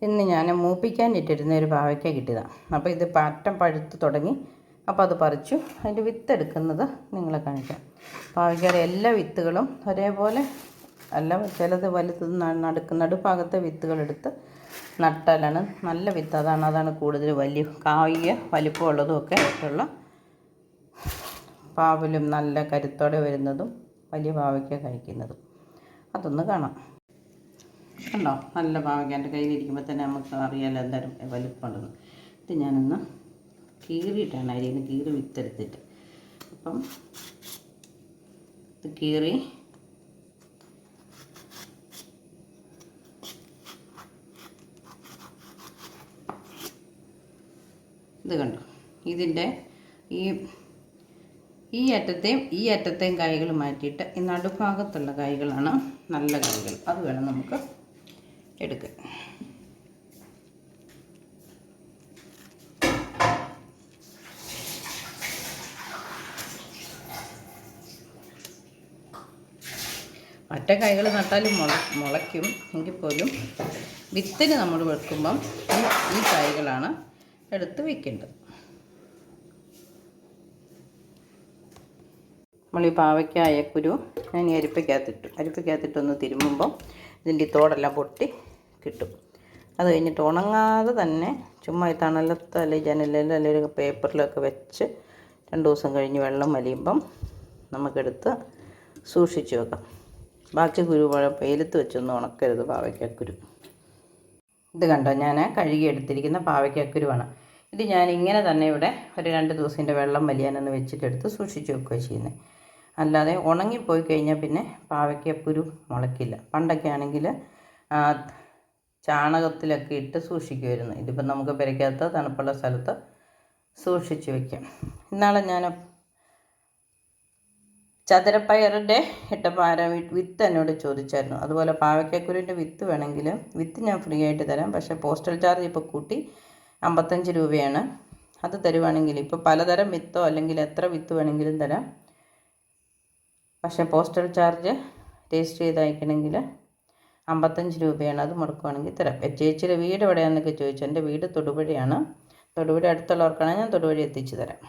ഇന്ന് ഞാൻ മൂപ്പിക്കാനിട്ടിരുന്ന ഒരു പാവയ്ക്ക കിട്ടിയതാണ്. അപ്പോൾ ഇത് പാറ്റം പഴുത്ത് തുടങ്ങി. അപ്പോൾ അത് പറിച്ചു. അതിൻ്റെ വിത്തെടുക്കുന്നത് നിങ്ങളെ കാണിക്കാം. പാവയ്ക്കയുടെ എല്ലാ വിത്തുകളും ഒരേപോലെ അല്ല, ചിലത് വലുത് നടുഭാഗത്തെ വിത്തുകളെടുത്ത് നട്ടാലാണ് നല്ല വിത്ത്. അതാണ് കൂടുതൽ വലിയ കായ വലിപ്പമുള്ളതും ഒക്കെ ആയിട്ടുള്ള പാവലും നല്ല കരുത്തോടെ വരുന്നതും വലിയ പാവയ്ക്ക കഴിക്കുന്നതും. അതൊന്ന് കാണാം. കണ്ടോ, നല്ല പാവയ്ക്ക എൻ്റെ കയ്യിലിരിക്കുമ്പോൾ തന്നെ നമുക്ക് അറിയാമല്ലോ എന്തായാലും വലിപ്പമുണ്ടെന്ന്. ഇത് ഞാനൊന്ന് കീറിയിട്ടാണ് അരിയിൽ നിന്ന് കീറി വിത്തെടുത്തിട്ട്. അപ്പം ഇത് കീറി ഇത് കണ്ടോ, ഇതിൻ്റെ ഈ അറ്റത്തെയും കായ്കൾ മാറ്റിയിട്ട് ഈ നടുഭാഗത്തുള്ള കായ്കളാണ് നല്ല കായ്കൾ. അത് വേണം നമുക്ക് എടുക്കാൻ. മറ്റേ കായ്കൾ നട്ടാലും മുളയ്ക്കും എങ്കിൽ പോലും വിത്തിന് നമ്മൾ വെക്കുമ്പം ഈ കായ്കളാണ് എടുത്ത് വയ്ക്കേണ്ടത്. നമ്മൾ ഈ പാവയ്ക്ക അയക്കുരു ഞാൻ ഈ അരിപ്പയ്ക്കകത്തിട്ടൊന്ന് തിരുമ്മുമ്പം ഇതിൻ്റെ തോടെല്ലാം പൊട്ടി കിട്ടും. അത് കഴിഞ്ഞിട്ട് ഉണങ്ങാതെ തന്നെ ചുമ്മാ ഈ തണലത്ത് അല്ലെങ്കിൽ ജനലിൽ അല്ലെങ്കിൽ ഒരു പേപ്പറിലൊക്കെ വെച്ച് 2 ദിവസം കഴിഞ്ഞ് വെള്ളം വലിയുമ്പം നമുക്കെടുത്ത് സൂക്ഷിച്ച് വെക്കാം. ബാക്കി കുരു വെയിലത്ത് വെച്ചൊന്നും ഉണക്കരുത് പാവയ്ക്കക്കുരു. ഇത് കണ്ടോ, ഞാൻ കഴുകി എടുത്തിരിക്കുന്ന പാവയ്ക്കക്കുരുവാണ്. ഇത് ഞാൻ ഇങ്ങനെ തന്നെ ഇവിടെ ഒരു 2 ദിവസത്തിൻ്റെ വെള്ളം വലിയാനൊന്ന് വെച്ചിട്ടെടുത്ത് സൂക്ഷിച്ച് വെക്കുകയാണ് ചെയ്യുന്നത്. അല്ലാതെ ഉണങ്ങിപ്പോയി കഴിഞ്ഞാൽ പിന്നെ പാവയ്ക്കക്കുരു മുളയ്ക്കില്ല. പണ്ടൊക്കെ ആണെങ്കിൽ ചാണകത്തിലൊക്കെ ഇട്ട് സൂക്ഷിക്കുമായിരുന്നു. ഇതിപ്പം നമുക്ക് പെരയ്ക്കകത്ത് തണുപ്പുള്ള സ്ഥലത്ത് സൂക്ഷിച്ച് വയ്ക്കാം. ഇന്നാളെ ഞാൻ ചതുരപ്പയറിൻ്റെ ഇട്ടപ്പോൾ വിത്ത് എന്നോട് ചോദിച്ചായിരുന്നു. അതുപോലെ പാവയ്ക്കക്കുരുവിൻ്റെ വിത്ത് വേണമെങ്കിൽ വിത്ത് ഞാൻ ഫ്രീ ആയിട്ട് തരാം. പക്ഷേ പോസ്റ്റൽ ചാർജ് ഇപ്പോൾ കൂട്ടി 55 രൂപയാണ്. അത് തരുവാണെങ്കിൽ ഇപ്പോൾ പലതരം വിത്തോ അല്ലെങ്കിൽ എത്ര വിത്ത് വേണമെങ്കിലും തരാം. പക്ഷേ പോസ്റ്റൽ ചാർജ് രജിസ്റ്റർ ചെയ്ത് അയക്കണമെങ്കിൽ 55 രൂപയാണ്. അത് മുടക്കുവാണെങ്കിൽ തരാം. ചേച്ചിയുടെ വീട് എവിടെയാണെന്നൊക്കെ ചോദിച്ചു. എൻ്റെ വീട് തൊടുപുഴയാണ്. തൊടുപുഴ അടുത്തുള്ളവർക്കാണെങ്കിൽ ഞാൻ തൊടുപുഴ എത്തിച്ചു തരാം.